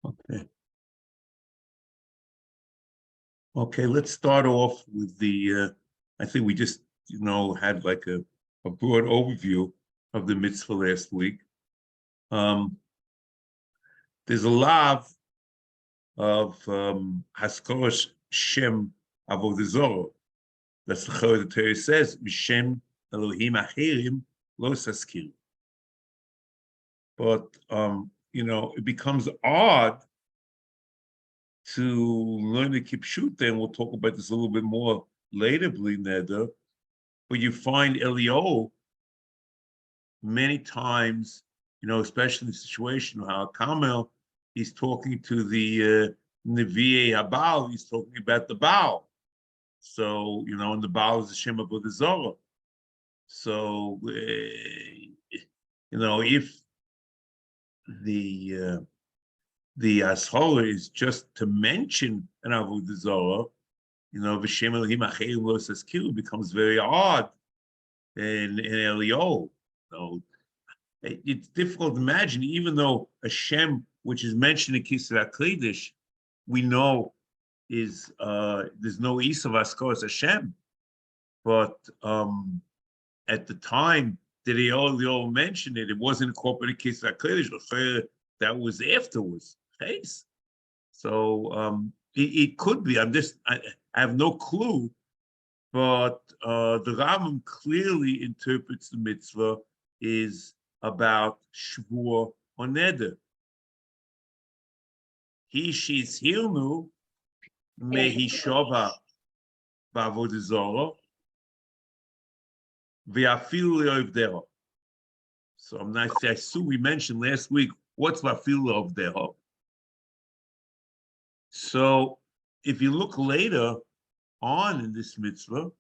Okay. Okay, let's start off with I think we just, had like a broad overview of the mitzvah last week. There's a lot of Haskaras Shem Avodah Zorah. That's the Torah. The Torah says, "Mishem Elohim Acherim Lo Saskir." But it becomes odd to learn the Kipshut, and we'll talk about this a little bit more later, Blineder. But you find Eliyahu many times, especially in the situation of how Carmel, he's talking to the Nevi'e Habal, he's talking about the Baal. So, and the Baal is the Shem Avodah Zorah. So, if the Ashora is just to mention an Avodah Zorah, V'Shem Elohim Acherim Lo Saskiru becomes very odd in Eliyahu. So it's difficult to imagine, even though Hashem, which is mentioned in Kisra Kodesh, we know is there's no Isav Askaras Hashem, but at the time that Eliyahu mentioned it, it wasn't incorporated in Kisra Kodesh. That was afterwards. So it could be. I have no clue, but the Rambam clearly interprets the mitzvah is about Shvuah or Neder. She's hirnu mehishova ba'avodah zorah v'afilu le'ovdeha. So I assume we mentioned last week what's v'afilu le'ovdeha. So if you look later on in this mitzvah,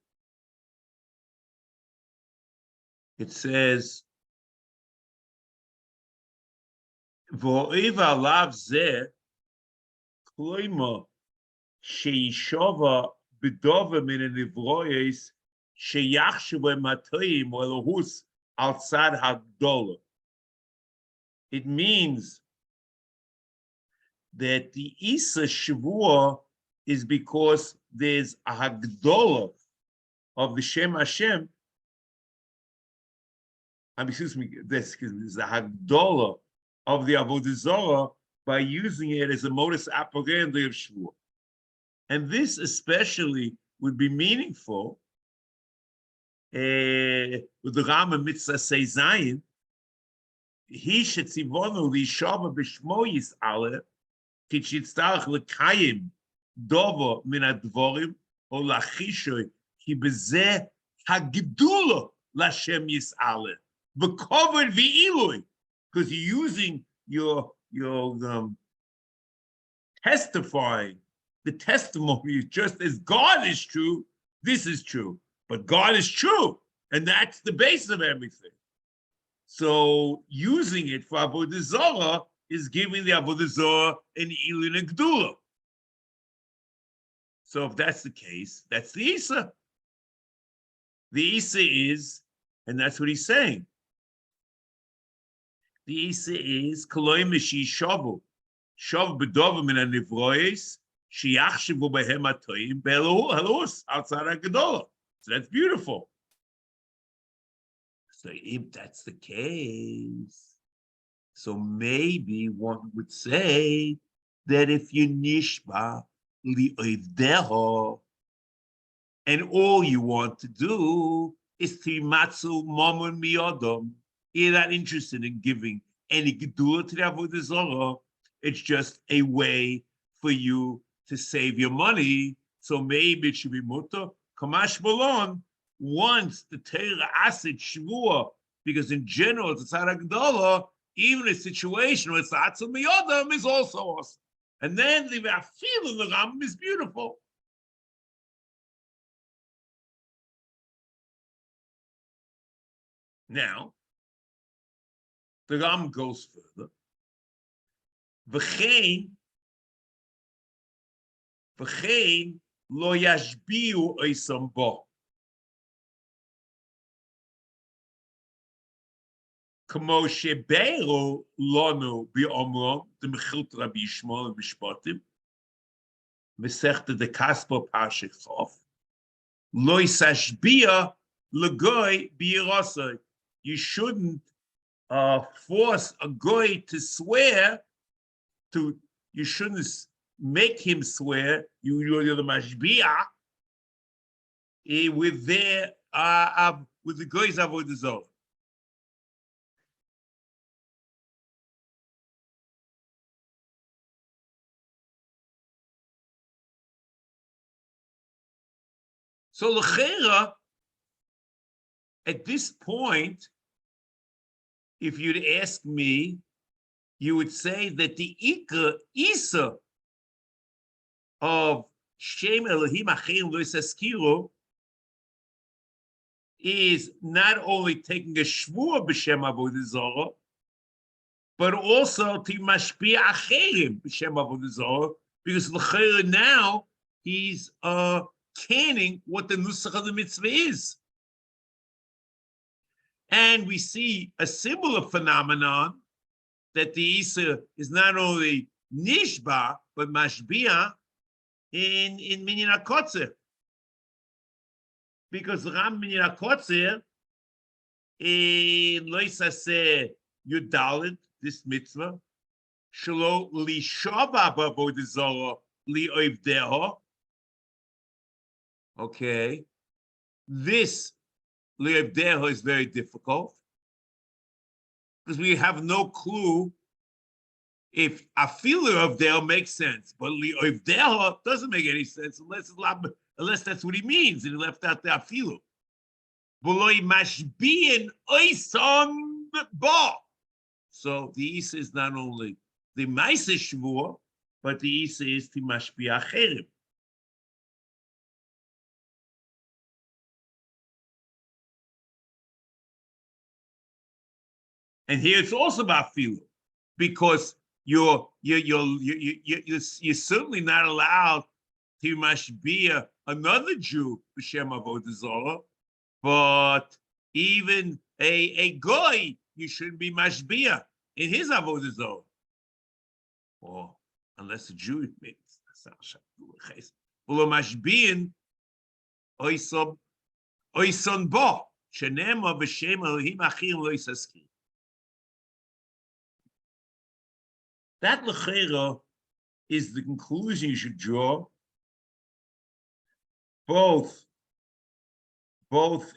it says, V'o'ev alav zeh kloima she'yishova b'dova min ha'nivroyes she'yachshuva matayim or lohus al tzad hagdola. It means that the Isa Shavua is because there's a Hagdola of the Shem Hashem. There's a Hagdola of the Avodah Zorah by using it as a modus operandi of Shavua. And this especially would be meaningful with the Rambam Mitzvah Sei Zayin. He shetzivonu lishava b'shmo yis'aleh Kichitzarach lekayim dovo min advorim o lachishoy ki bezeh hagdula lashem yis'aleh v'kovod v'ilui, because you're using your testifying. The testimony is just as God is true, this is true, but God is true, and that's the base of everything. So using it for Avodah Zorah is giving the Avodah Zorah an Ilin and Gdula. So if that's the case, that's the Isa. The Isa is, and that's what he's saying. The Isa is Koloi Mishi Shavu. Shav Bedova min HaNivrois, Shiachshivu Behem HaToyim, Be'elohus, outside HaGedolah. So that's beautiful. So if that's the case, so maybe one would say that if you nishba li'ovdeha, and all you want to do is timatzu mamun miyadam, you're not interested in giving any gedula to the Avodah Zorah. It's just a way for you to save your money. So maybe it should be mutter. Kamash Malon, once the Torah asid shvua, because in general it's a tzad hagdola, even a situation where it's atzul miyodam is also awesome. And then the afil in the Rambam is beautiful. Now, the Rambam goes further. V'chein lo yashbiu oisam bo. כמו שבארו לנו באומרו, דמחילת רבי ישמעאל משפטים, מסכת דקספו פרשת חוף, לא ישביע לגוי בירוסוי. You shouldn't force a goy to swear, you shouldn't make him swear, you're the mashbi'ah, with the goy's avodah zarah. So l'chera, at this point, if you'd ask me, you would say that the Isa of Shem Elohim Acherim Lo Yisaskiru is not only taking a shvur b'shem avodah zarah, but also to mashpia acherim b'shem avodah zarah, because l'chera now he's canning what the nusach of the mitzvah is. And we see a similar phenomenon that the Isa is not only nishba, but mashbia in Minyan HaKotzer. Because Ram Minyan HaKotzer, in Loisase Yudalit, this mitzvah, Shelo Lishava B'avodah Zarah Li'ovdeha. Okay, this Li'ovdeha is very difficult because we have no clue if afilu of Dale makes sense, but Li'ovdeha doesn't make any sense unless that's what he means, and he left out the afilu. V'lo mashbi'in oison ba. So the Isa is not only the Maisa Shvur, but the Isa is the Mashbi'ah Acherim. And here it's also about filu, because you're certainly not allowed to mashbia another Jew b'shem avodah zarah, but even a goy you shouldn't be mashbia in his avodah zarah, or unless a Jew makes v'lo mashbiin oison bo shenema b'shem Elohim achim lo yisaskir. That l'chera is the conclusion you should draw, both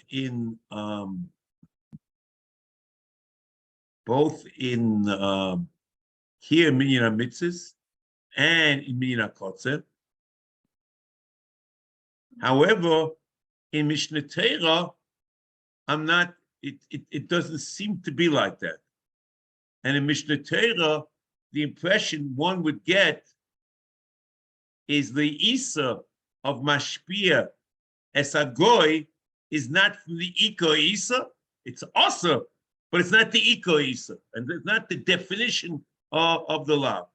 in here in Minyan HaMitzvos and in Minyan HaKotzer. However, in Mishnah Torah, it doesn't seem to be like that. And in Mishnah Torah, the impression one would get is the Isa of Mashpia as a goy is not from the Iko Isa, it's also, but it's not the Iko Isa, and it's not the definition of the law.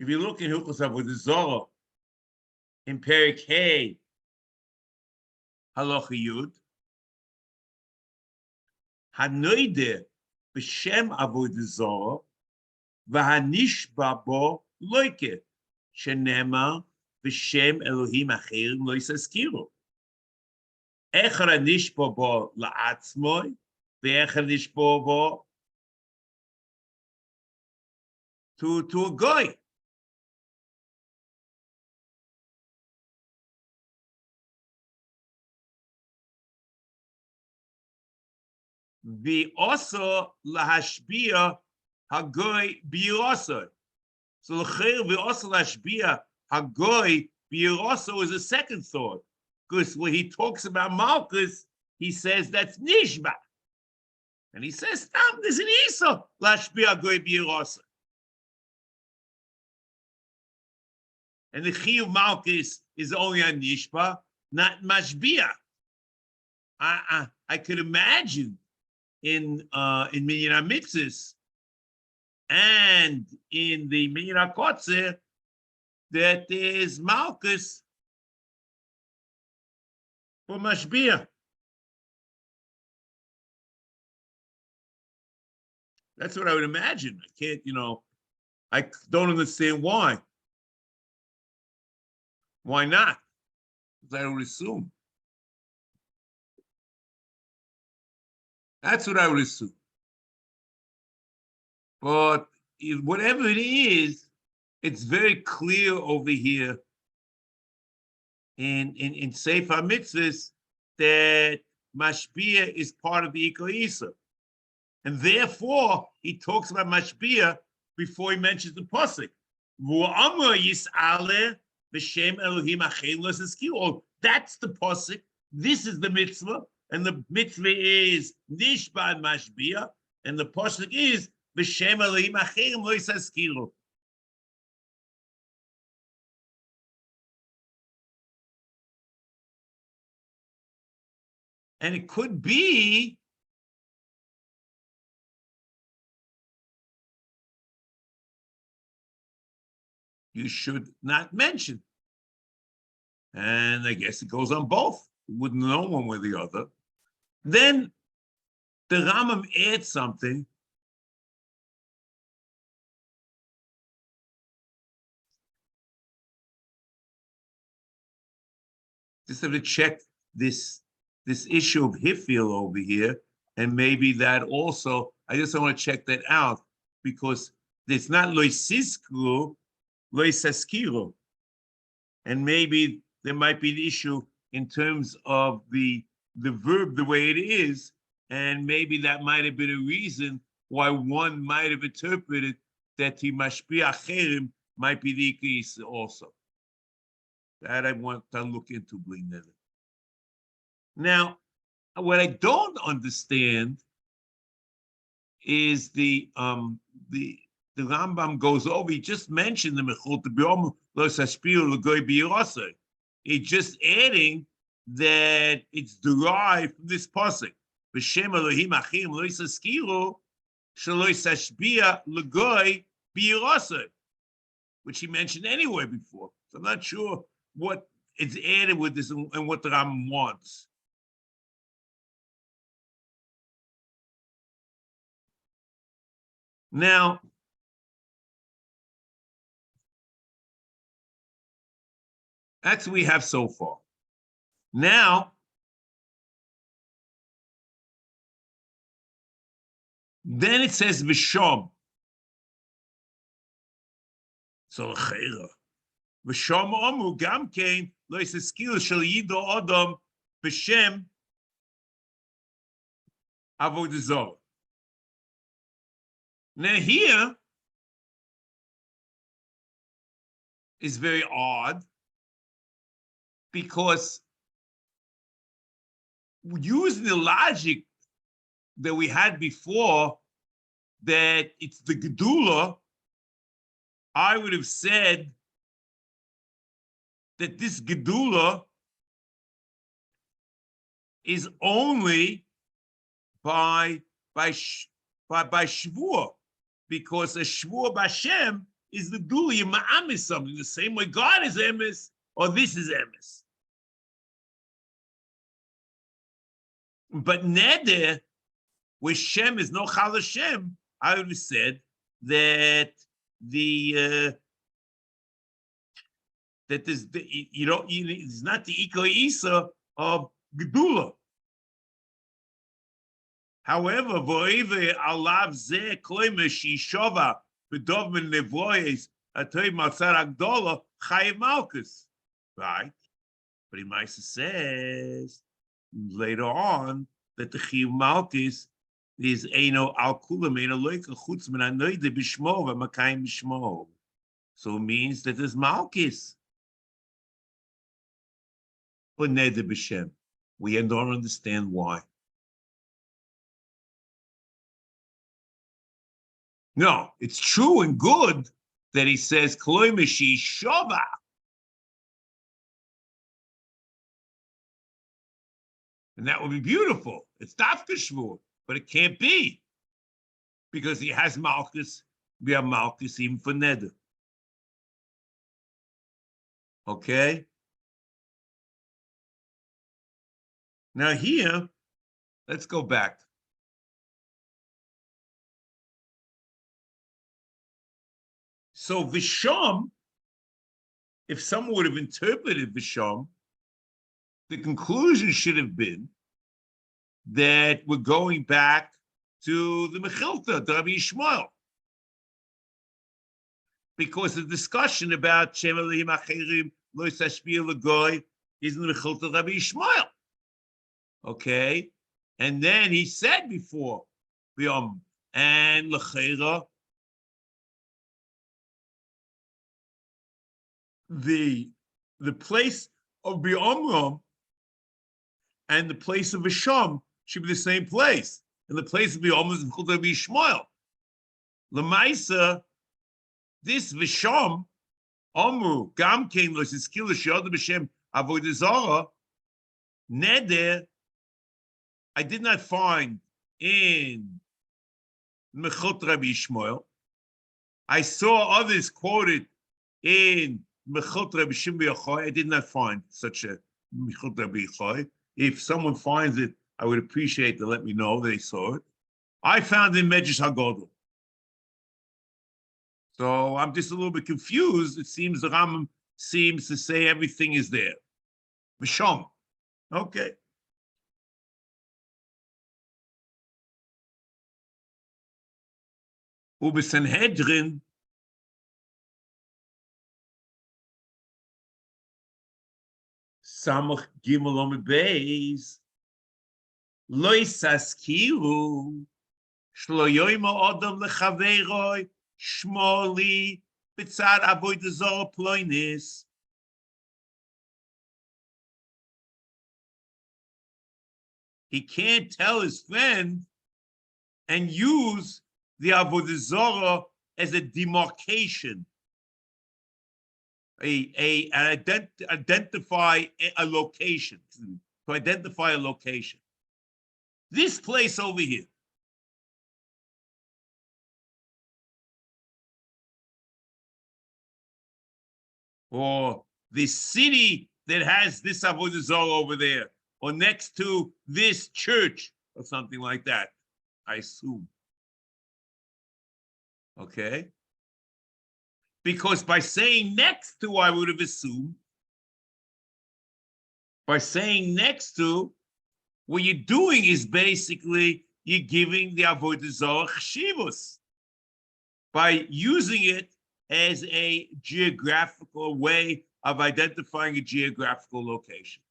If you look in Hilchos Avodah Zarah, in Perek Hey, Halacha Yud, Hanoide b'shem avodah zarah v'hanishba bo loike shenema b'shem Elohim acherim lo yisaskiru. Echad hanishba bo la'atzmoi ve'echad hanishba bo to a goy. The also lahashbia hagoy biroso. So the also lahashbia hagoy biroso is a second thought, because when he talks about Malchus, he says that's nishba, and he says stop. There's an isa lahashbia hagoy biroso, and the chiyuv Malchus is only on nishba, not mashbia. I could imagine in Minyan HaMitzvos and in the Minyan HaKotzer that there's Malchus for Mashbiach. That's what I would imagine. I can't, I don't understand why. Why not? Because I would assume. That's what I would assume. But whatever it is, it's very clear over here in Sefer HaMitzvos that Mashbiach is part of the Iko Isa. And therefore, he talks about Mashbiach before he mentions the Pasuk. That's the Pasuk. This is the mitzvah. And the mitzvah is Nishba and Mashbiach. And the Pasuk is V'shem Elohim Acherim Lo Yisaskiru. And it could be you should not mention. And I guess it goes on both. You wouldn't know one way or the other. Then the Rambam adds something. Just have to check this issue of Hifil over here, and maybe that also, I just want to check that out, because it's not loisiskru, loisaskiru. And maybe there might be an issue in terms of the verb the way it is, and maybe that might have been a reason why one might have interpreted that the mashbiach acherim might be the ikis also. That I want to look into, bring that in. Now, what I don't understand is the Rambam goes over. He just mentioned the mechut b'yom lo sashpiu l'goy b'yirosei. He's just adding that it's derived from this pasuk. B'shem Elohim achim lo yisaskiru shelo yisashbia l'goy b'yirosei, which he mentioned anyway before. So I'm not sure what it's added with this and what the Rambam wants. Now, that's what we have so far. Now, then it says V'shom. So, V'shom omu gam kein lo yisaskiru shel yido adam b'shem avodah zarah. Now here is very odd, because using the logic that we had before, that it's the Gedula, I would have said that this Gedula is only by Shvuah, because a Shvuah b'Hashem is the Gedula. You ma'amis something the same way God is emes, or this is emes. But neder, where Shem is no Chal Hashem, I would have said that that there's it's not the Iko Isa of Gedula. However, voive alav ze kloime shishova bedovmen nevoyes atoy matzar agdola chayiv malchus, right? But Imaisa says later on that the chayiv malchus is eino al kulam eino loika chutz min anoide b'shmo v'makayim b'shmo. So it means that there's malchus for neder b'shem. We don't understand why. No, it's true and good that he says Kloi Meshi Shova. And that would be beautiful. It's Dafka Shvur, but it can't be, because he has Malchus. We have Malchus even for Neder. Okay? Now here, let's go back. So Visham, if someone would have interpreted Visham, the conclusion should have been that we're going back to the Mechilta, the Rabbi Yishmael. Because the discussion about Shem Elohim Acherim, Lo Yisashpil L'Goy, is in the Mechilta Rabbi Yishmael. Okay? And then he said before, and L'Cheira, the place of Bi'omram and the place of Visham should be the same place. And the place of Bi'omram is called Rabbi Yishmael. L'maisa, this Visham, Omru, Gam Kein Lo Yizkil L'Shiyod B'Shem Avodah Zarah, Neder, I did not find in Mechot Rabbi Yishmael. I saw others quoted in Mechot Rabbi Shimon Yochai. I did not find such a Mechot Rabbi Yochai. If someone finds it, I would appreciate to let me know they saw it. I found it in Medrash HaGodol. So I'm just a little bit confused. It seems the Rambam seems to say everything is there. Visham. Okay. Ubesanhedrin, Samach Gimel Omid Beis, Lo Yisaskiru, Shlo Yoyma Odom Lechaveroi, Shmoli, B'tzad Avodah Zarah Ploinis. He can't tell his friend and use the Avodah Zarah as a demarcation, identify a location, to identify a location. This place over here. Or the city that has this Avodah Zarah over there, or next to this church, or something like that, I assume. Okay? Because by saying next to, I would have assumed, by saying next to, what you're doing is basically you're giving the Avodah Zarah chshivus by using it as a geographical way of identifying a geographical location.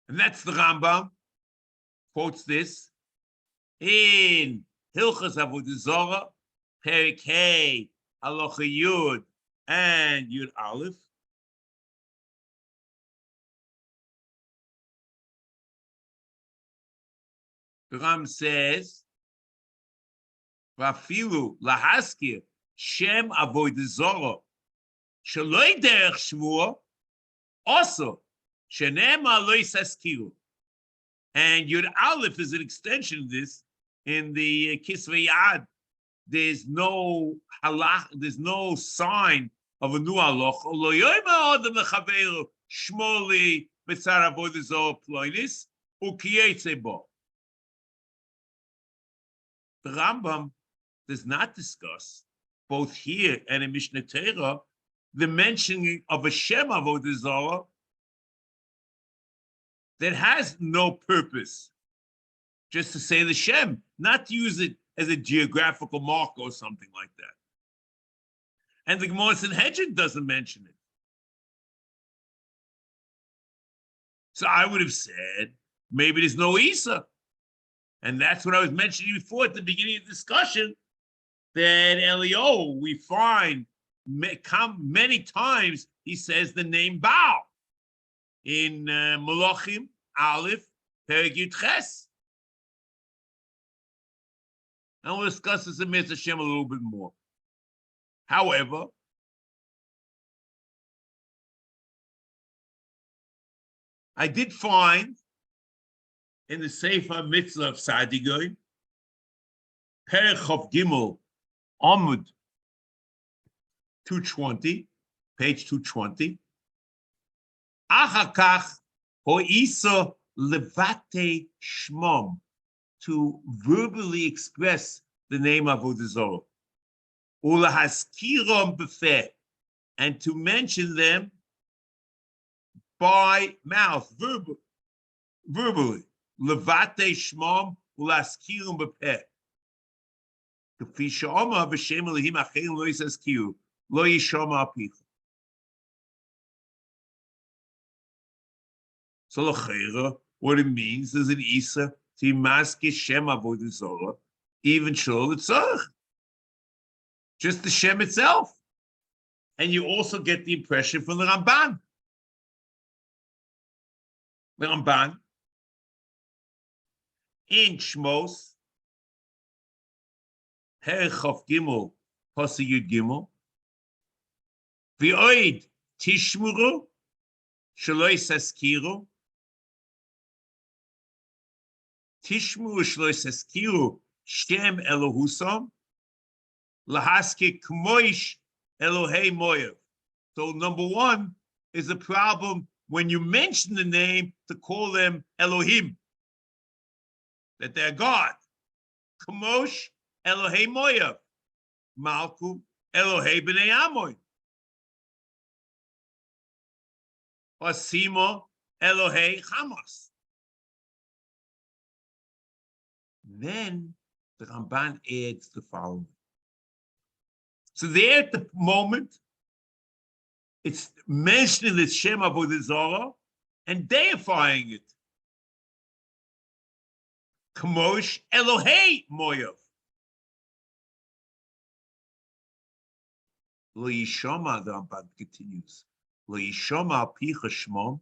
And that's the Rambam, quotes this, in Hilchas Avodah Zarah, Perik Hey, Halacha Yud, and Yud Aleph. The Ram says, Vafilu lahaskir Shem Avodah Zarah, Shaloi derech Shvua, also Shenema lo yisaskiru. And Yud Aleph is an extension of this in the Kisvei Yad. There's no halach, there's no sign of a new halacha. Lo yoyma adam lechaveru shmoli b'tzar avodah zarah ploinis ukiyetze bo. The Rambam does not discuss, both here and in Mishnah Torah, the mentioning of a Shem Avodah Zarah that has no purpose, just to say the Shem, not to use it as a geographical marker or something like that. And the Gemara Sanhedrin doesn't mention it. So I would have said, maybe there's no Isa. And that's what I was mentioning before at the beginning of the discussion, that Elio, we find many times he says the name Baal in Malachim, Aleph, Perek Yud Ches. And we'll discuss this in Mitzvah Hashem a little bit more. However, I did find in the Sefer Mitzvah of Sadigoy, Perich of Gimel, Amud 220, page 220. Achakach ho'isa levate shmom, to verbally express the name of Avodah Zarah. Ulahaskirom befeh, and to mention them by mouth, verbally. Levate shmom ulahaskirom befeh. K'fi she'omar b'shem Elohim acherim lo yisaskiru, lo yishoma apicha. So l'cheira, what it means is an isa to maske shem avodah zarah, even shlo l'tzarech, just the shem itself, and you also get the impression from the Ramban. The Ramban in Shmos, Perich Chof Gimel, Pasuk Yud Gimel, v'oid tishmuru shelo yisaskiru. Tishmu shlo yisaskiru Shem Elohusam lahaske kmoish Elohei Moyev. So number one is a problem when you mention the name to call them Elohim, that they're God. Kmosh Elohei Moyev, Malku Elohei Bnei Amoy, Asimo Elohei Hamas. Then the Ramban adds the following. So there at the moment, it's mentioning the Shem Avodah Zarah and deifying it. Kamosh Elohei Moyev. Lo Yishoma, the Ramban continues. Lo Yishoma Apicha Shmom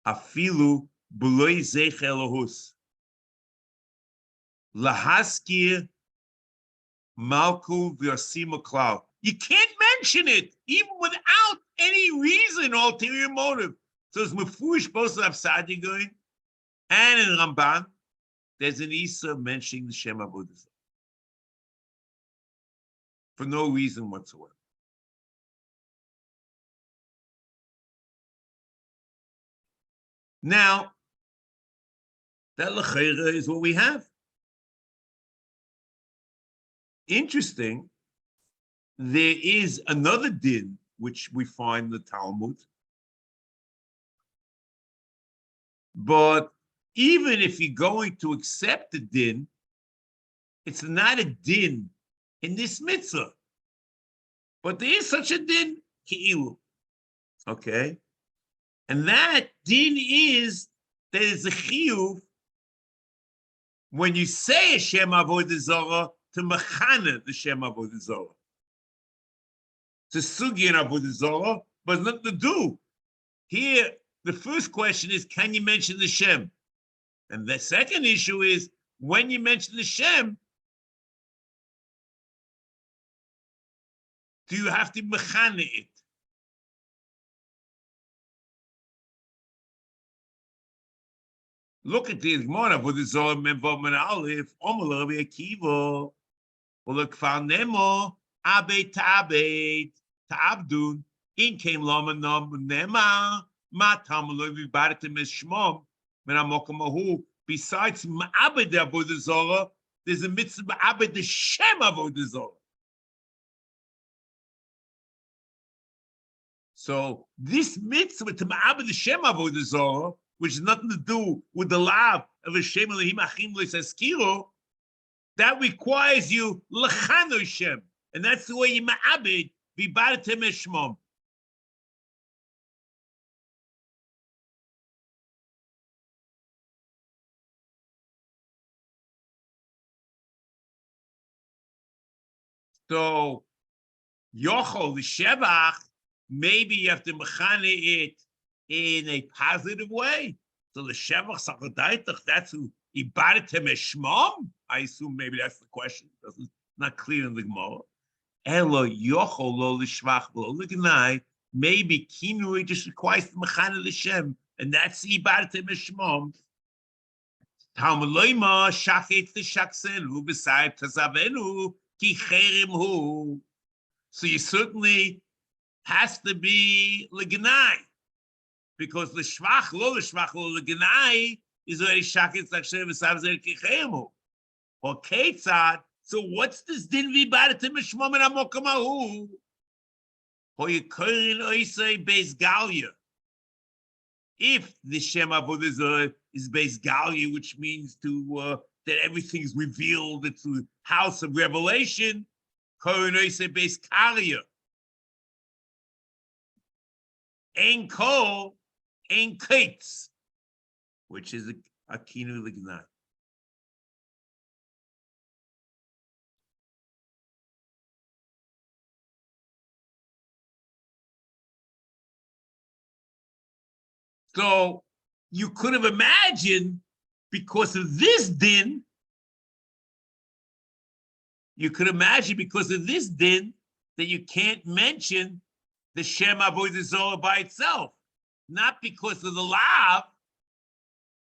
Afilu B'loi Zech Elohus. Lahaskir Malku V'Yasima Klau. You can't mention it, even without any reason, ulterior motive. So it's Mefush both of Sadi going, and in Ramban, there's an Isa mentioning the Shem Avodah Zarah for no reason whatsoever. Now, that L'cheira is what we have. Interesting, there is another din which we find in the Talmud. But even if you're going to accept the din, it's not a din in this mitzvah. But there is such a din, ki'ilu. Okay? And that din is, there is a chiyuv when you say a Shem Avodah Zarah to mechana the Shem Avodah Zarah. It's a sugi in Avodah Zarah, but it's nothing to do. Here, the first question is, can you mention the Shem? And the second issue is, when you mention the Shem, do you have to mechana it? Look at the Gemara, Avodah Zarah Memvav Men Aleph, Omer Rabbi Akiva, Olekfar Nemo, Abed Ta'abdun, In came Lama Nema, Matam Lovi Baratim Shmom, Menamokamahu. Besides Ma'abed Avodah Zarah, there's a mitzvah Ma'abed the Shem Avodah Zarah. So this mitzvah to Ma'abed the Shem Avodah Zarah, which has nothing to do with the lav of a Shem Elohim Achim L'Saskiro, that requires you L'chano Shem, and that's the way you Ma'abed V'Baratim Shmom. So, Yochol Shevach, maybe you have to mechane it in a positive way. So the Shevach Sachadaitach, that's who Ibaratem Eshmom. I assume maybe that's the question. It's not clear in the Gemara. Elo Yochol Lo Lishvach Lo Lignai. Maybe Kinui just requires the mechane L'Shem, and that's Ibaratem Eshmom. Talmud loima shachet l'shaksenu b'sayim tazavenu ki cherem hu. So you certainly has to be l'gnai, because l'shvach lo l'gnai is already shachet l'shaksenu b'sayim tazavenu ki cherem hu. Or ketzad. So what's this din v'ibadatim mishmom and amokim hahu? Ho yikorin oisei beis galia. If the Shem Avodah is beis galia, which means to that everything is revealed, it's the house of revelation, korin oisei beis kalia. Ein kol, ein kates, which is a kinu l'gnai. So you could have imagined, because of this din, that you can't mention the Shem Avodah Zorah by itself. Not because of the lav,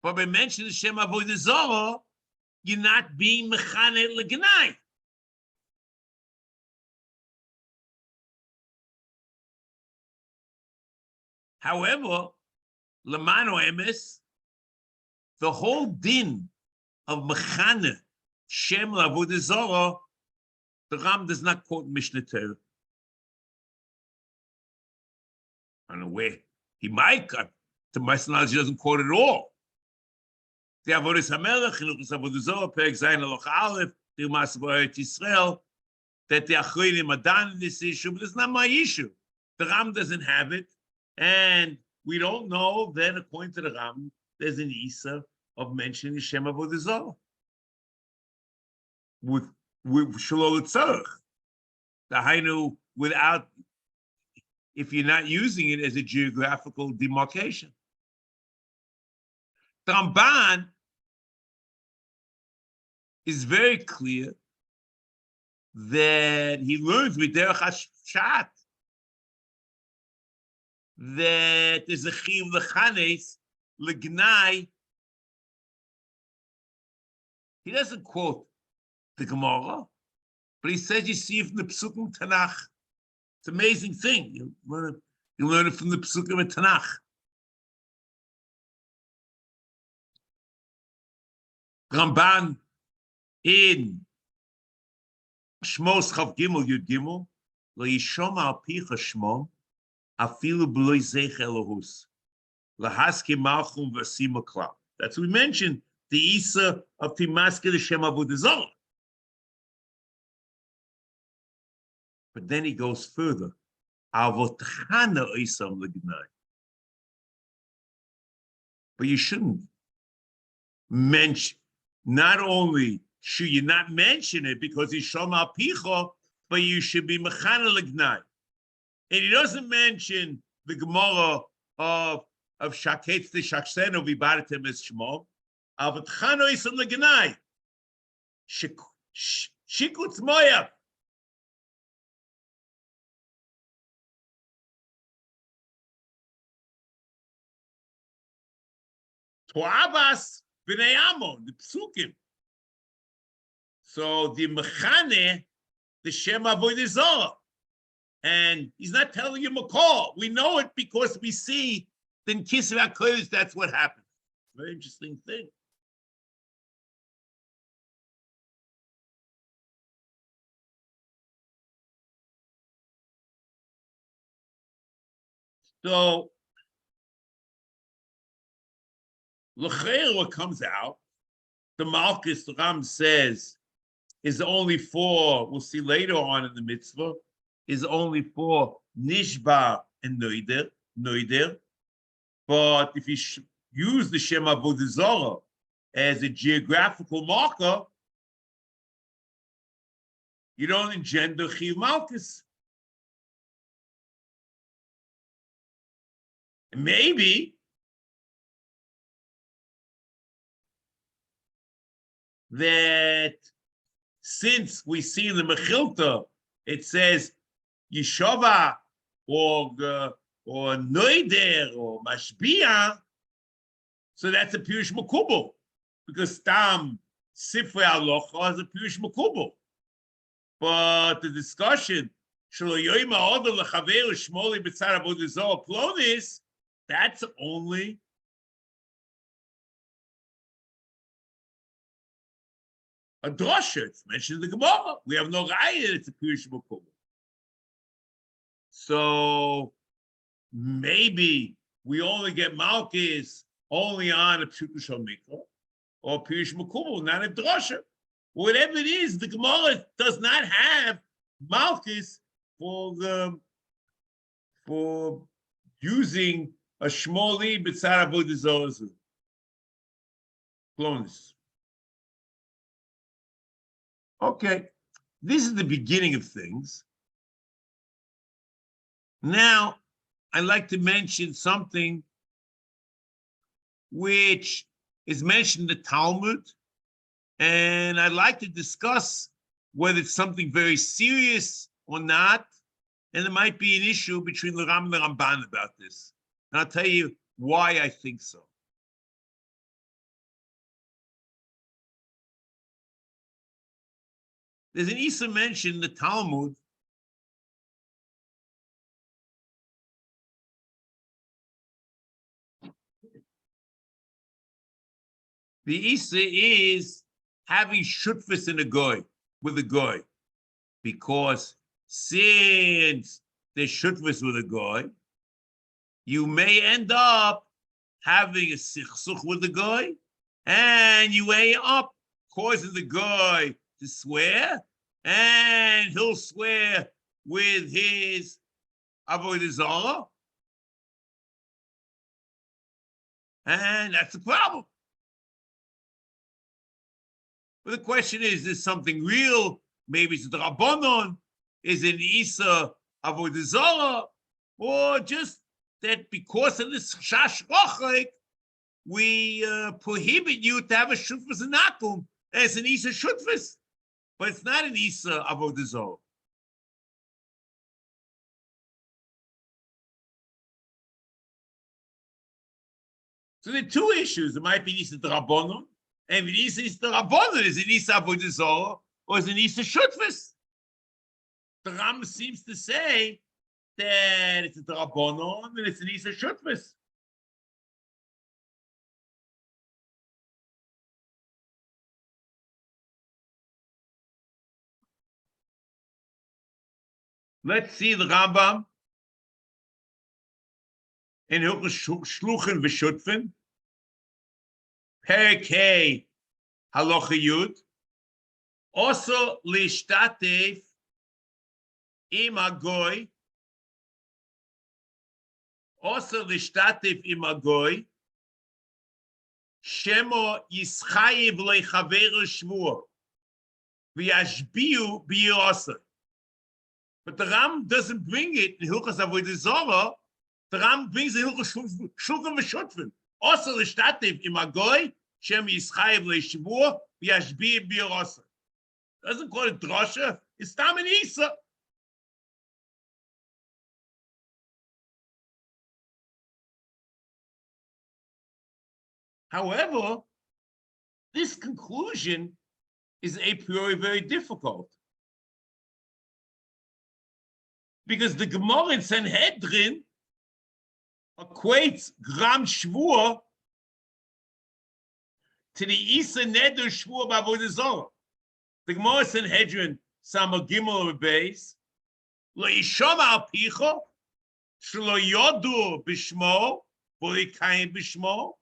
but by mentioning the Shem Avodah Zorah, you're not being mechane l'gnai. However, Lamano emes, the whole din of mechane Shem Avodah Zorah, the Ram does not quote Mishnah Torah. I don't know where he might, to my knowledge, he doesn't quote it all. The Avodas HaMelech, Chinuchos Avodah Zorah, Perek Zayin Aloch Aleph, the Masbah Israel, that the Achronim are done in this issue, but it's not my issue. The Ram doesn't have it, and we don't know. Then, according to the Ram, there's an Isa of mentioning Shem Avodah Zorah with Shalol Tzarech. The Hainu, without, if you're not using it as a geographical demarcation. The Ramban is very clear that he learns with Derech HaShat that there's a chiyuv lechanes l'gnai. He doesn't quote the Gemara, but he says you see it from the Psukim Tanakh. It's an amazing thing. You learn it from the Psukim of Tanakh. Ramban in Shmos Chav Gimel Yud Gimel lo yishom al picha shmom afilu b'lo yizech Elohus lahaski malchum v'asima klal. That's what we mentioned, the Isa of Timaske the Shem Avodah Zorah. But then he goes further. Avotchana oisam l'gnai. But you shouldn't mention. Not only should you not mention it because he's shoma picha, but you should be mechana l'gnai. And he doesn't mention the Gemara of shaketz the shakseno v'ibaratem es shmo. Avotchana oisam l'gnai. Shikutz moyav. Toavas b'nei Amon, the psukim. So the mechane, the Shem Avodah Zorah, and he's not telling you Makor. We know it because we see in Kisra HaKodesh that's what happens. Very interesting thing. So l'cheir, what comes out, the Malchus, the Ram says, is only for, we'll see later on in the mitzvah, is only for Nishba and Noider. But if you use the Shem Avodah Zorah as a geographical marker, you don't engender Chiyuv Malchus. Maybe that since we see in the Mechilta, it says Yeshova or Noider or Mashbi'ah, so that's a Pirush Makubal. because Stam Sefer Alocha is a Pirush Makubal. But the discussion, that's only a drosha. It's mentioned in the Gemara. We have no raya. It's a Pirush Makubal. So maybe we only get Malkis only on a Pshutu Shal Mikra or Pirush Makubal, not a drosha. Whatever it is, the Gemara does not have Malchus for using a Shmoli B'tzar Avodah Zarah. Clones. Okay, this is the beginning of things. Now, I'd like to mention something which is mentioned in the Talmud, and I'd like to discuss whether it's something very serious or not. And there might be an issue between the Ram and the Ramban about this. And I'll tell you why I think so. There's an Isa mentioned in the Talmud the Isa is having shutfus in a goy, with a goy, because since there's shutfus with a goy, you may end up having a sichsuch with the goy, and you end up causing the goy to swear, and he'll swear with his avodah zarah, and that's the problem. But the question is something real? Maybe it's the Rabbanon, is it Isa avodah zarah, or just that because of this shash rochek, we prohibit you to have a shutfus and akum as an Isa shutfus, but it's not an Isa avodah zarah. So there are two issues. There might be Isa Rabbanon, and if Isa is the Rabbanon, is it Isa avodah zarah or is it Isa shutfus? The Ram seems to say that it's a Rabbanon and it's an Isa shutfus. Let's see the Rambam in Hilchos Shluchin v'Shutfin, Perek Hey, Halacha Yud, also lishtatef im agoy, also lishtatef im agoy, shemo yischayev lechaveru shvur, v'yashbiu b'yirasa. But the Ram doesn't bring it in Hilchos Avodah Zarah. The Ram brings it in Hilchos Shluchin v'Shutfin. Also lishtatef im agoy, shem yischayev leishvur, v'yashbiu b'yirasa. Doesn't call it drosha. It's Tam and Isa. However, this conclusion is a priori very difficult, because the Gemara in Sanhedrin equates Gram Shvur to the Isa Neder Shvur b'Avodah Zarah. The Gemara in Sanhedrin Samar Gimel Beis Lo Yishom Al Picho Shlo Yodu B'Shmo V'Likayim B'Shmo,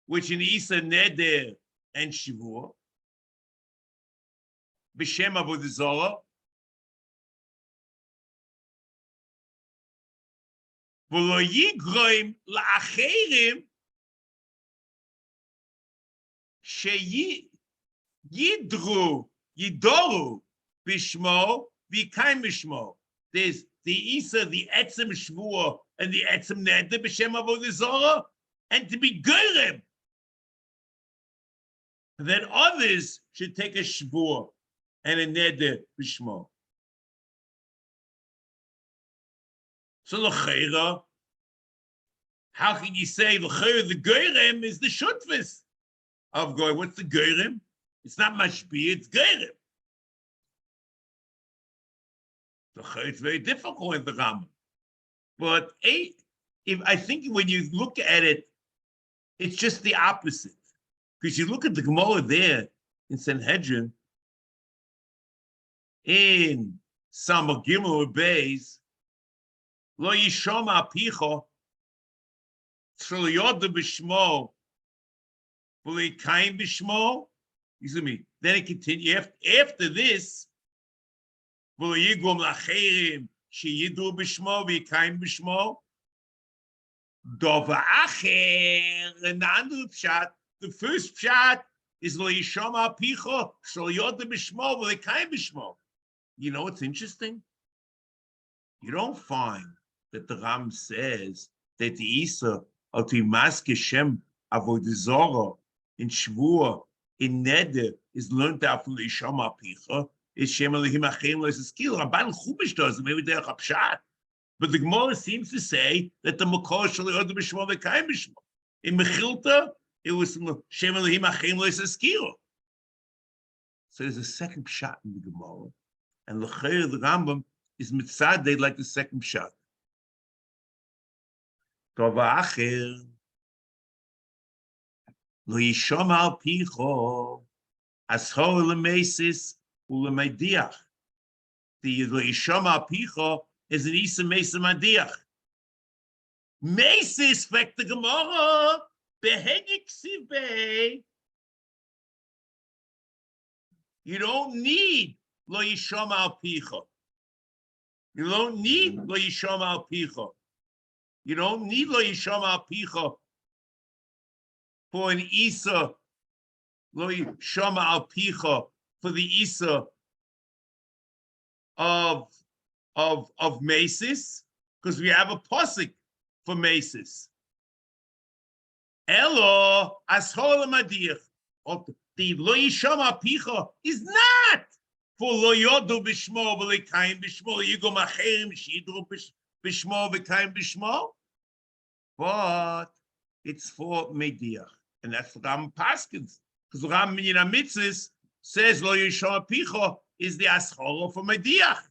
which in Isa Neder and Shivur B'Shem Avodah Zarah, V'Lo Yigroim La'acherim Yidru, Yidoru, Bishmo, V'Kaim Bishmo. There's the Isa, the Etzem Shvur, and the Etzem Neder, B'Shem Avodah Zarah, and to be Gerem. Then others should take a Shvur and a Neder, Bishmo. So L'cheira, how can you say L'cheira the Gerem is the Shutfus? of going, what's the Gerim? It's not Mashbi'in, it's Gerim. So it's very difficult in the Rambam. But if I think when you look at it, it's just the opposite. Because you look at the Gemara there in Sanhedrin, in Samar Gimel Beis, Lo Yishoma Picho, Shel Yoda B'Shmo, V'Lo Yikayim B'Shmo. Excuse me. Then it continues after this. V'Lo Yigom Lacherim Sheyidu B'Shmo V'Yikayim B'Shmo. Dova Acher, and the first pshat is Lo Yishoma Picho Shel Yoda B'Shmo V'Lo Yikayim B'Shmo. You know what's interesting? You don't find that the Ram says that the Isa of the Maske Shem Avodah Zorah in Shvuah in Neder is learned out from the Yishama Picha. Is Shem Elohim Achim Lo Yisrael. Rabban Chumash does maybe they're a pshat, but the Gemara seems to say that the Makor Shel Yoda B'Shmo V'Kayim B'Shmo. In Mechilta, it was Shem Elohim Achim Lo Yisrael. So there's a second pshat in the Gemara. And the Rambam is mitzadeh like the second shot. Tova acher lo yishom al picho ashor lemesis ulemediach. The lo yishom al picho is an isa mesa madiach. Mesis fek the Gemara behegik sivbei. You don't need Lo Yishom Al Picha. You don't need Lo Yishom Al Picha. You don't need Lo Yishom Al Picha for an Isa. Lo Yishom Al Picha for the Isa of Mesis, because we have a pasuk for Mesis. Elo Ashol Madiach. The Lo Yishom Al Picha is not for Lo Yodu B'Shmo V'Lo B'Shmo Yigom Acherim Sheyidru B'Shmo V'Kayim B'Shmo, but it's for Mediach, and that's the Ram Paskins, because Ram Minyan HaMitzvos says Lo Yishom Picho is the Aschora for Mediach.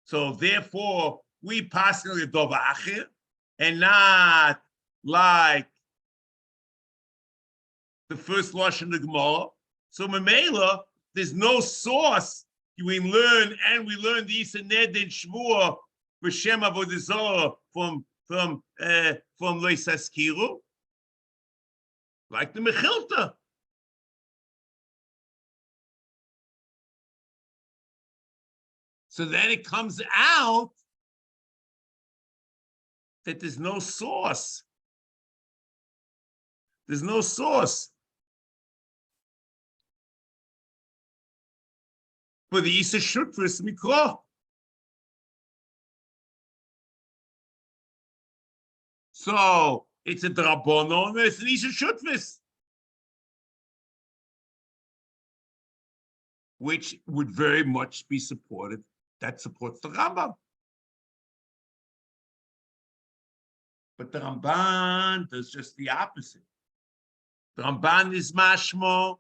So therefore, we pass the Dova Acher, and not like the first Lashon of the Gemara. So Memela, there's no source. We learn the Isa Ned and Shmuah B'Shem Avodah Zorah from Lo Yisaskiru, like the Mechilta. So then it comes out that there's no source. There's no source for the Isa Shutfus Mikra. So it's a Drabonon and it's an Isa Shutfus, which would very much be supported. That supports the Rambam. But the Ramban does just the opposite. The Ramban is mashmo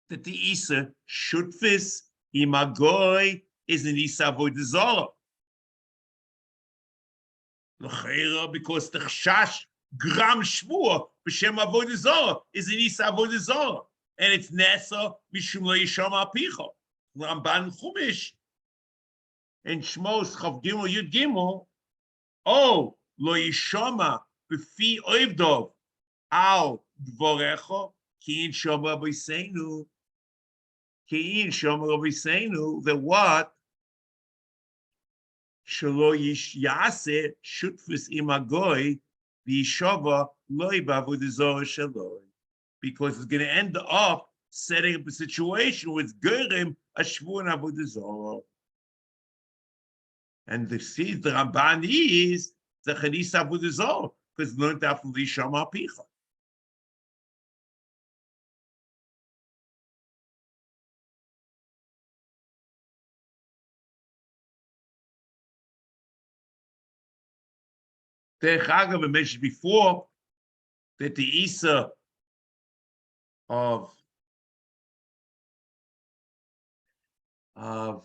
that the Isa Shutfis Imagoy is an Isa Avodah Zorah. L'cheira, because the Chash Gram Shmuah B'Shem Avodah Zorah is an Isa Avodah Zorah, and it's Nesa Mishum Lo Yishom Al Picho. Ramban Chumash and Shmos Chav Gimel Yud Gimel. Oh, Lo Yishoma B'Fi Oivdov Al Dvorecho Kiin Shoma B'Seinu. Kiin Shoma B'Seinu. The what? Shelo Yase Shutfus Imagoy V'Yishova Loi B'Avodah Zorah Shaloi. Because it's going to end up setting up a situation with Gerim Ashvu and Avodah Zorah. And the Ramban is the Chanis Avodah Zorah, because learned that from the Shama Picha. I mentioned before that the Isa of Shvuah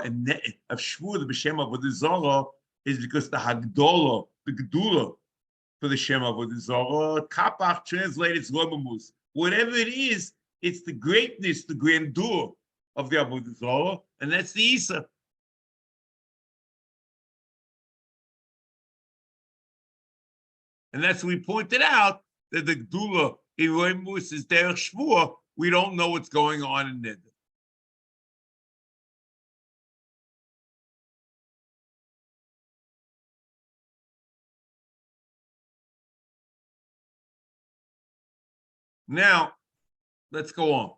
and of Shvuah the B'Shem Avodah Zarah is because the Hagdolah, the Gedula for the Shem Avodah Zarah, Kapach translated Zlomamus. Whatever it is, it's the greatness, the grandeur of the Avodah Zarah, and that's the Isa. And that's what we pointed out, that the Gedula in Zlomamus is Derech Shvuah. We don't know what's going on in Neder. Now, let's go on.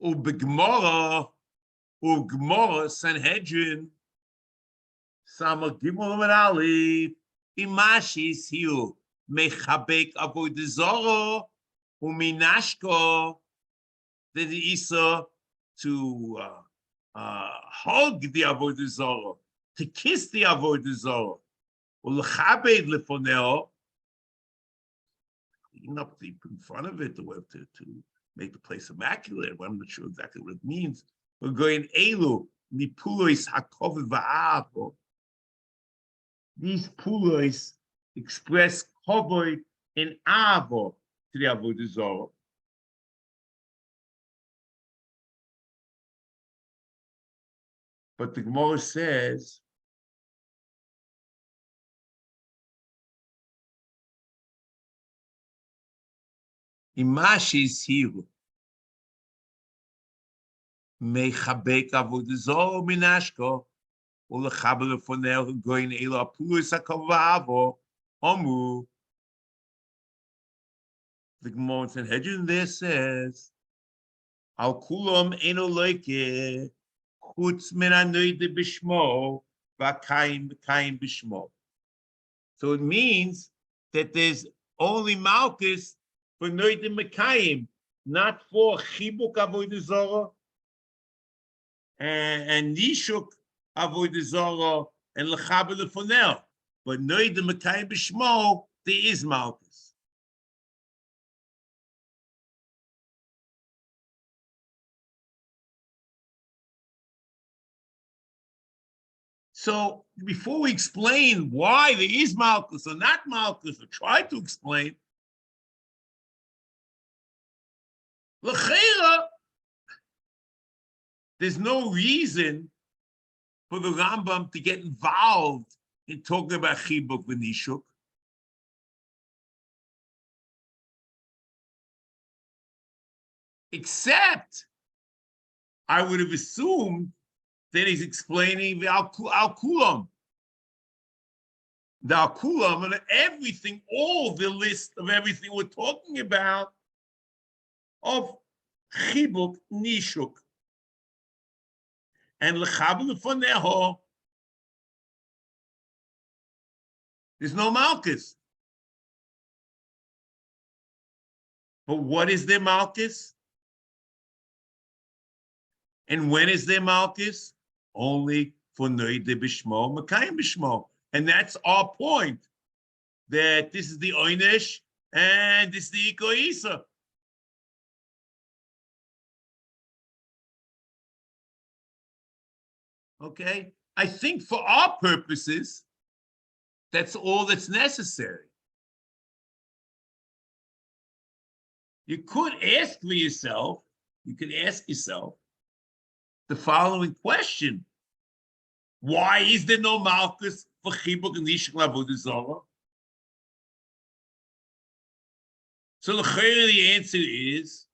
Ubegmara Sanhedrin, Sama Gimel and Ali, Imashis Hiu, Mechabek Avodah Zarah, Uminashko, the Isa to hug the Avodah Zarah, to kiss the Avodah Zarah, Ulchabed Lefoneo, clean up the in front of it, to make the place immaculate. I'm not sure exactly what it means. We're going Elu, Nipulois Hakov Va'avo. These pulois express kavod and avo to the Avodah Zarah. But the Gemara says, Imashis hiru mechabek Avodah Zarah minashko. The Gemara in Sanhedrin there says, Al kulam eno loike chutz min hanoide b'shmo v'kayim b'shmo. So it means that there's only malchus for noide mekayim, not for chibuk avodah zarah and nishuk Avodah Zarah and Lechaber Lefonel. But Noid the Mekayim B'Shmo, there is Malchus. So before we explain why there is Malchus or not Malchus, or try to explain, L'cheira, there's no reason for the Rambam to get involved in talking about Chibuk v'Nishuk. Except, I would have assumed that he's explaining the Al-Kulam. The Al-Kulam and everything, all the list of everything we're talking about of Chibuk Nishuk. And Lechaber Lefoneho, there's no Malchus. But what is their Malchus? And when is their Malchus? Only for Noide B'Shmo, Mekayim B'Shmo. And that's our point, that this is the Oynesh and this is the Iko Isa. Okay, I think for our purposes, that's all that's necessary. You could ask for yourself, the following question. Why is there no Malchus for Chibuk and Nishuk Avodah Zarah? So the answer is,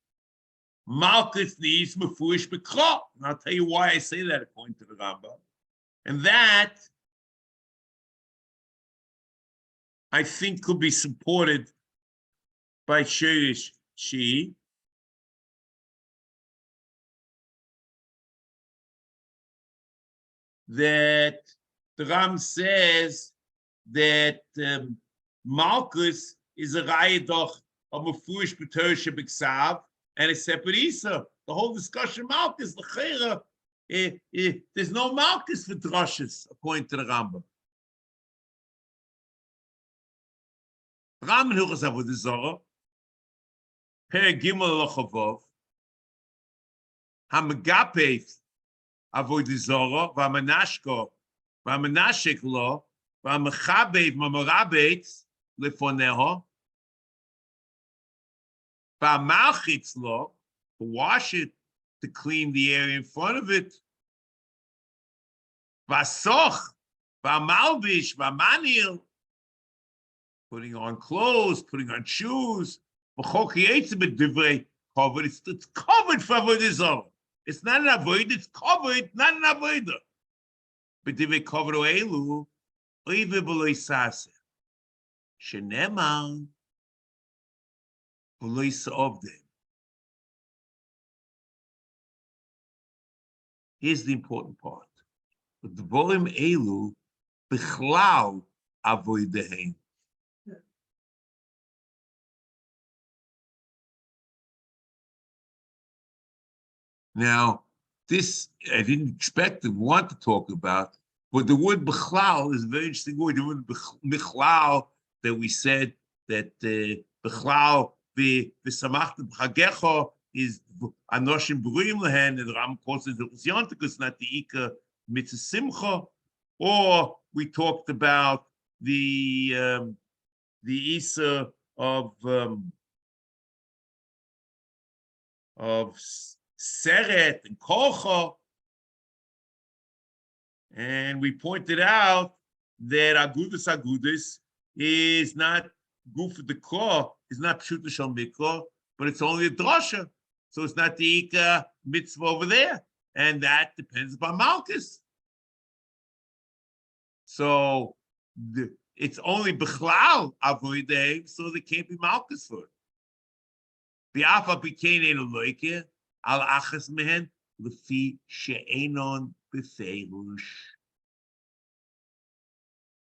Malchus needs Mefurish B'Kra. And I'll tell you why I say that according to the Rambam. And that, I think, could be supported by Shirish Shi. That the Ram says that Malchus is a Rayadoch of Mefurish B'Torah B'Ksav and a separate Isa. the whole discussion Malchus, there's no Malchus for drushes, according to the Rambam. Rambam Hilchos Avodah Zarah, Per Gimel Lachavov, HaMegapef Avodah Zarah, VaManashko, VaManashik Lo, VaMechabev Mamarabetz Lefoneho, VaMalchitz Lo, to wash it, to clean the area in front of it. Vasoch, Vamalbish, Vamanil, putting on clothes, putting on shoes. Covered. It's covered for Avodah Zarah. It's not an avoid, it's covered, not an avoider. But divrei covered elu, oive b'lo yisaseh. Shenemar, b'lo yisavdem. Here's the important part. But the volume elu, b'chlal avoidehem. Now, this I didn't expect to want to talk about, but the word bichlal is a very interesting word. The word bichlal that we said that bichlal v'samachta b'chagecha is anoshim b'ruim lehen, and the Ram calls it the Usyontikus, not the Ika mitzvah simcha. Or we talked about the Isa of Seret and Kocha, and we pointed out that Agudis is not Guf the Kor, is not Pshuta Shal Mikra, but it's only a drasha, so it's not the Ika mitzvah over there, and that depends upon Malchus. So it's only Bechlal Avoideh, so there can't be Malchus for it. The Afa became a loike. Al achas mehen lefi she'enon befeirush.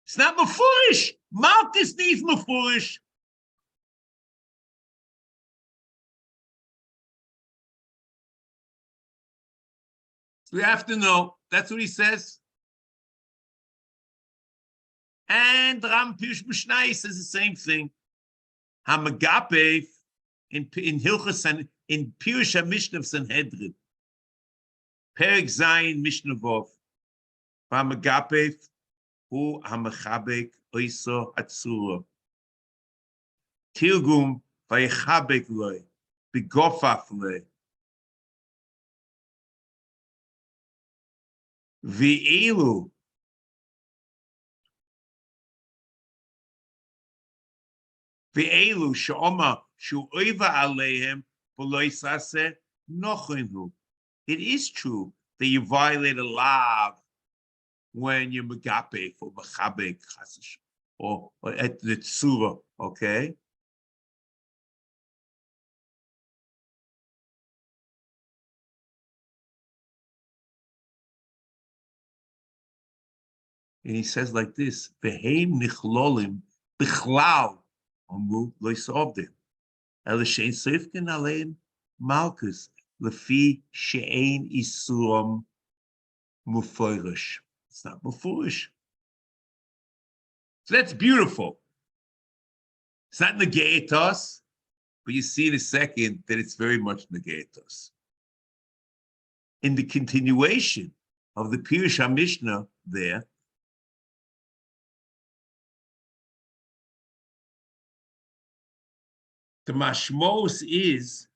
It's not mefurish. Malchus needs mefurish. So we have to know. That's what he says. And Ram Pirush Mishnai says the same thing. HaMegapef in Hilchos and in Pirush HaMishnah of Sanhedrin, Perek Zayin Mishnah Vov, VaMegapef Hu HaMechabek Oiso Atzura, Tirgum Vayechabek Loi, Bigofaf Loi, V'elu She'oma Shu'oiva Aleihem. It is true that you violate a law when you're megape for mechabek or at the tsura, okay? And he says like this: "Veheim nichlolim bichlal amru lo yisavdim." Elishein Seifkin Alein Malchus Lefi She'ein Isuram Muforish. It's not Muforish. So that's beautiful. It's not negatus, but you see in a second that it's very much negatus. In the continuation of the Pirush HaMishnah there, the mashmos is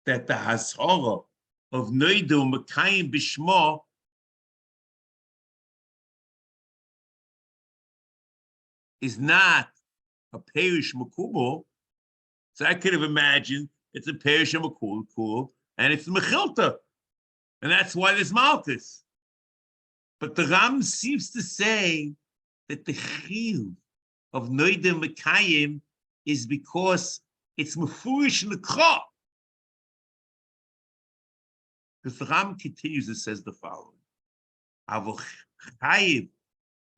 that the hashara of Noidu Mekayim Bishmo is not a perish makubo. So I could have imagined it's a perish makul, and it's mechilta, and that's why there's Malchus. But the Ram seems to say that the chiyuv of Noidu Mekayim is because it's mefurish in the kra. Because the Ram continues and says the following: Avochayiv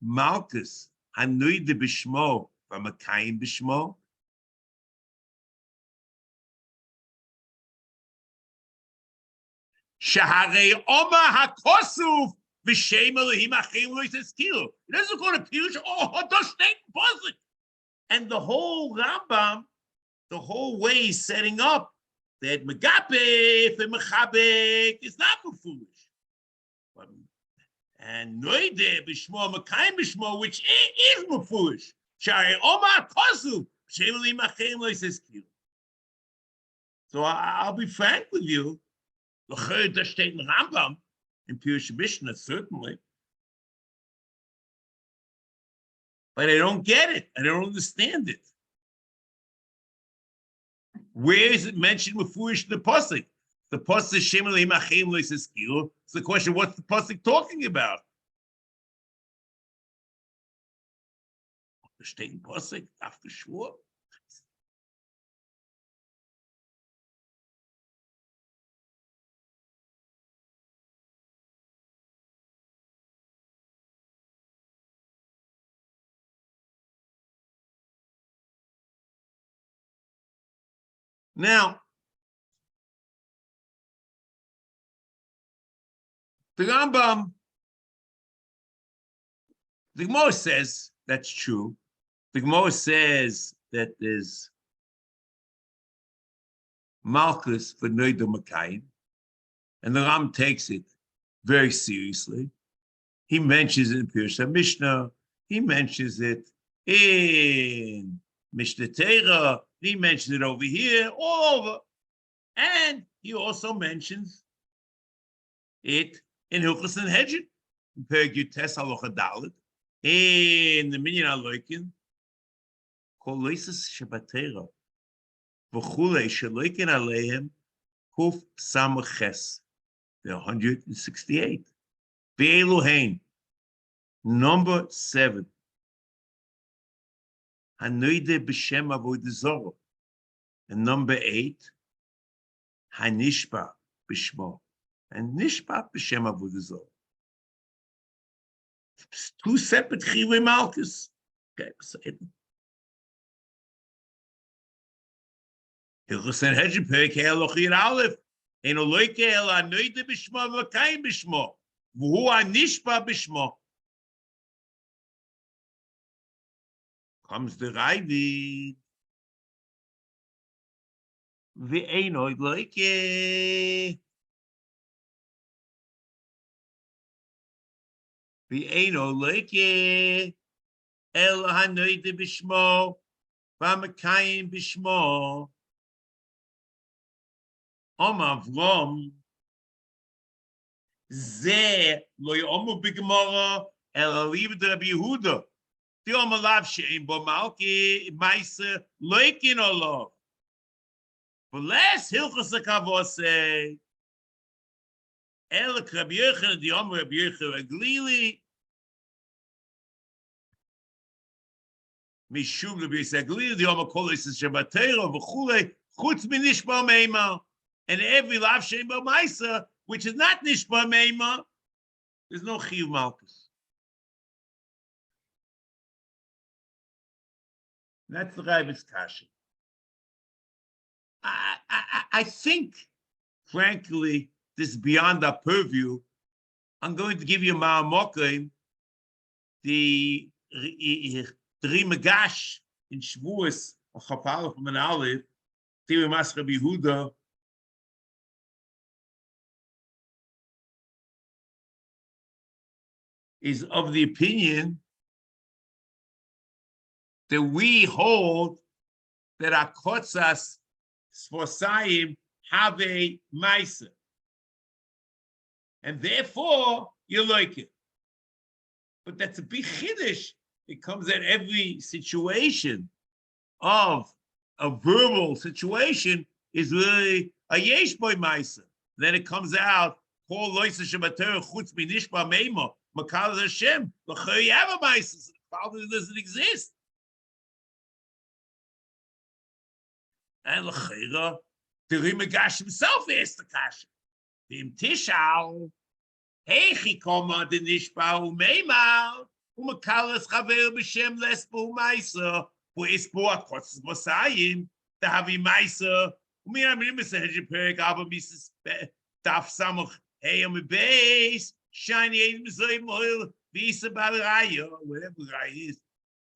Malchus Hanoide Bishmo Vamakayim Bishmo. Shaharei Oma HaKosuf v'Shem Elohim Achim Lo Yisrael. It doesn't go to Pirush. And the whole Rambam, the whole way he's setting up that Megapef and Mechabek is not foolish. And Noide B'Shmo Mekayim B'Shmo, which is foolish. Shaharei Oma HaKosuf v'Shem Elohim Achim Lo Yisrael. So I'll be frank with you. The state in Rambam, in Pirush Mishnah, certainly. But I don't get it. I don't understand it. Where is it mentioned with foolish in the pasuk? The pasuk Shem Elohim Achim Lo Yisrael. It's the question: what's the pasuk talking about? The state in pasuk after Shiur. Now, the Rambam, the Gemara says that's true. The Gemara says that there's Malchus for Noida Makayim, and the Ram takes it very seriously. He mentions it in Pirush Mishnah. He mentions it in Mishnah Torah. He mentions it over here, all over. And he also mentions it in Hilchos and Hedjin, in Perek Yutes Halacha Dalet, in the Minyan HaLoikin, Kol Leisus Shabbatera, V'chulei Sheloikin Aleihem, Kuf Samach Ches, the 168. Ve'eluhein, number 7. Hanoide b'shem avodah zorah. And number 8, Hanishba b'shmo. And Nishba b'shem avodah zorah. Two separate chivui malchus. Okay, beside them. Hilchos and Hedjin Perek Haloch Yud Aleph. Eino loike el hanoide b'shmo v'kayim b'shmo. V'hu hanishba b'shmo. Comes the Ravid. Ve'eino loike. Ve'eino loike el hanoide b'shmo v'amakayim b'shmo. Avrom ze lo yomu b'gemara el aliv de Rabbi Yehuda. The omalav she'im bo malki ma'aser loikin olav. But less hilchos hakavose el Rabbi Yochanan the Omer Rabbi Yochanan Aglili mishum Rabbi Yochanan Aglili the Omer kolos Shabbatero v'chulei chutz minishba meima. And every lav she'im bo ma'aser which is not nishba meima, there's no chiyuv malchus. That's the Ravid's kasha. I think, frankly, this is beyond our purview. I'm going to give you Ma'amokim, the Rimagash in Shavuos, or Chapal from an Aleph, Tiri Mas Rabbi Yehuda. Is of the opinion that we hold that Akotzas Sfosayim have a Maisa. And therefore, you like it. But that's a big chiddush. It comes at every situation of a verbal situation is really a yesh boy Maisa. Then it comes out, Kol Loisa Shabbater Chutz Minishba Meima, Makal Hashem, L'chei have a Maisa. The Father doesn't exist. And l'chira, the Rimagash himself asked the kasha. V'im tishal, heichi koma de nishba u'meimar, u'makalas chaver b'shem lesbo u'maisa, u'esbo akotzes b'sayim, dahavi maisa, u'miram rimis ha'hedjim perek ava mises Daf Samach Heyam Beis, Shiny Aiden Zoim Oil, Visa Balaraya, whatever Raya is,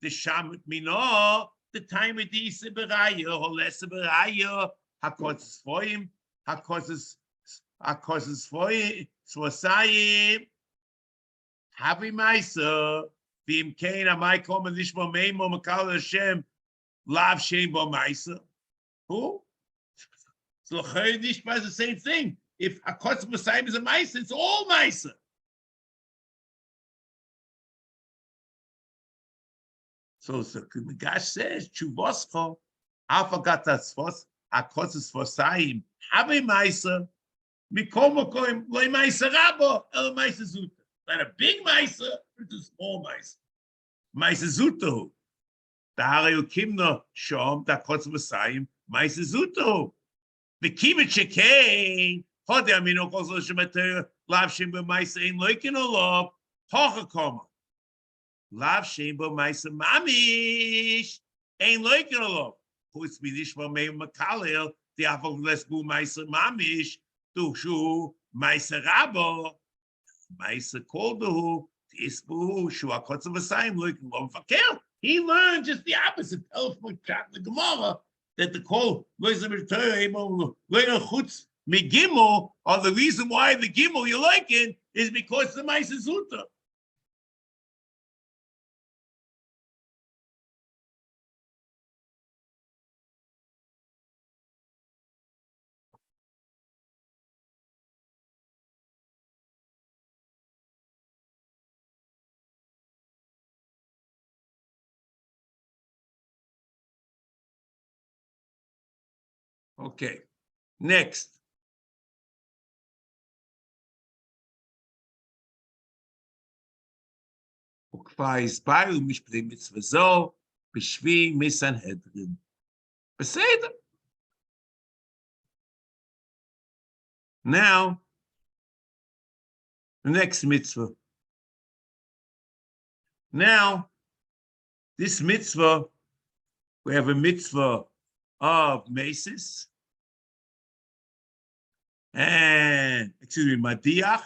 the Shamat Mino, the time of Disa Baraya, Holesa Baraya, Hakos Foim, Hakos Foim, Swasayim, Happy Maisa, Vim Kain, Amaikom, and Lishma Maimo, Makal Hashem, Lav Shem Bo Maisa. Who? So Lishma is the same thing. If Hakos Masayim is a Maisa, it's all Maisa. So the Gash says, Chuvoscho, Alfagatas Hakos Fosayim, Happy Maisa, Mikomokoim, Loy Maisa Rabo, El Maisa Zuta. Not a big Maisa, it's a small Maisa. Maisa Zuto. The Harayu Kimno Shom, the Hakos Fosayim, Maisa Zuto. The Kibit Hode Amino Koso Shemater, Lav Shimba Maisa in Loikin Olov, Hochakoma. Lav Shimba Maisa Mamish, Ain Loikin Olov. Puts me Lishma May Makalel, the Apple Lesbu Maisa Mamish, Dushu, Maisa Rabo, Maisa Koldu, Tisbu, Shua Kotzavasayim, Loikin Olov Fakel. He learned just the opposite. Telephone chat the Gemara that the call Loisamir Chutz Megimel, or the reason why the Gimel you like it is because the Maisa Zuta. Okay, next. וכבר הסברנו משפטי מצווה זו בשביל מסנהדרין. בסדר. Now, the next mitzvah. Now, this mitzvah, we have a mitzvah of maces and, Madiach,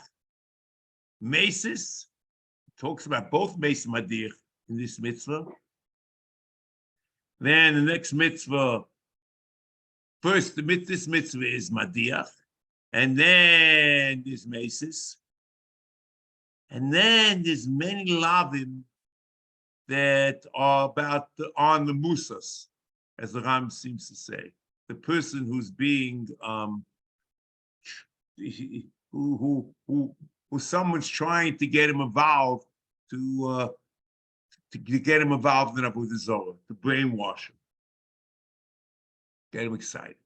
maces. Talks about both mace and Madiach in this mitzvah. Then the next mitzvah, first this mitzvah is Madiach, and then there's maces, and then there's many lavim that are about on the musas, as the Ram seems to say, the person who's being who someone's trying to get him involved to get him involved in Avodah Zarah, to brainwash him, get him excited.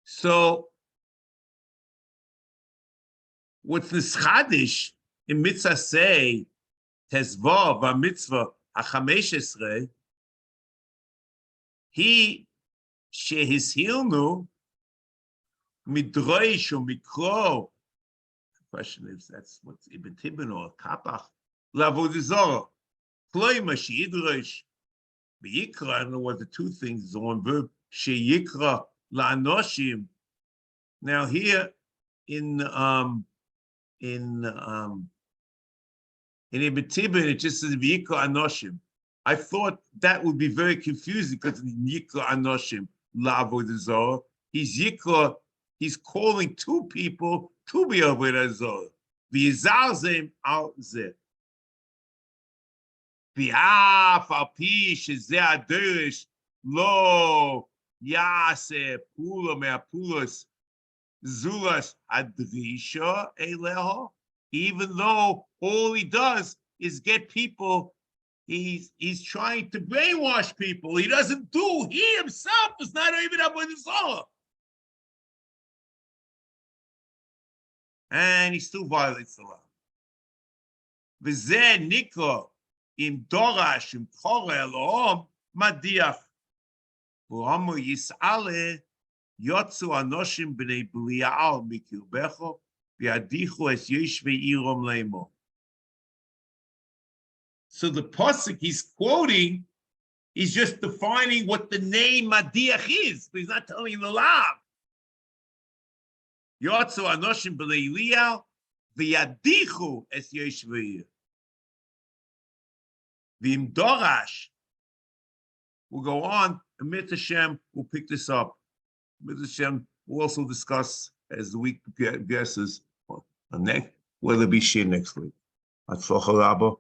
So, what's the chadish in mitzvah say tezvav mitzvah ha-15? He shehishilnu midroish or mikro. The question is, that's what's Ibn Tibbon or Kapach. L'avodah zarah. Kloima she'idroish. V'yikra, I don't know what the two things is on verb. She'yikra la'anoshim. Now here in Ibn Tibbon, it just says v'yikra anoshim. I thought that would be very confusing because yikra anoshim la'avodah zarah. He's calling two people to be avodah zarah. V'yizalzem al zeh. V'af al pi shezeh aderish lo yaseh pula me'apulas zulas adrisha eleho. Even though all he does is get people, he's trying to brainwash people. He doesn't do. He himself is not even avodah zarah. And he still violates the law. V'zeh nikra im dorash im kore elohom madiach. V'homo yis'ale yotzu anoshim b'nei Belial mikirbecho v'yadichu es yeshvei irom leimo. So the pasuk he's quoting He's just defining what the name Madiach is, but he's not telling you the lav. Yotzu anoshim b'nei Eliel v'yadichu es yeshvei. V'im dorash. We'll go on. Amit Hashem will pick this up. Amit Hashem will also discuss as the week progresses. Will there be shir next week? Atzlocha Rabba.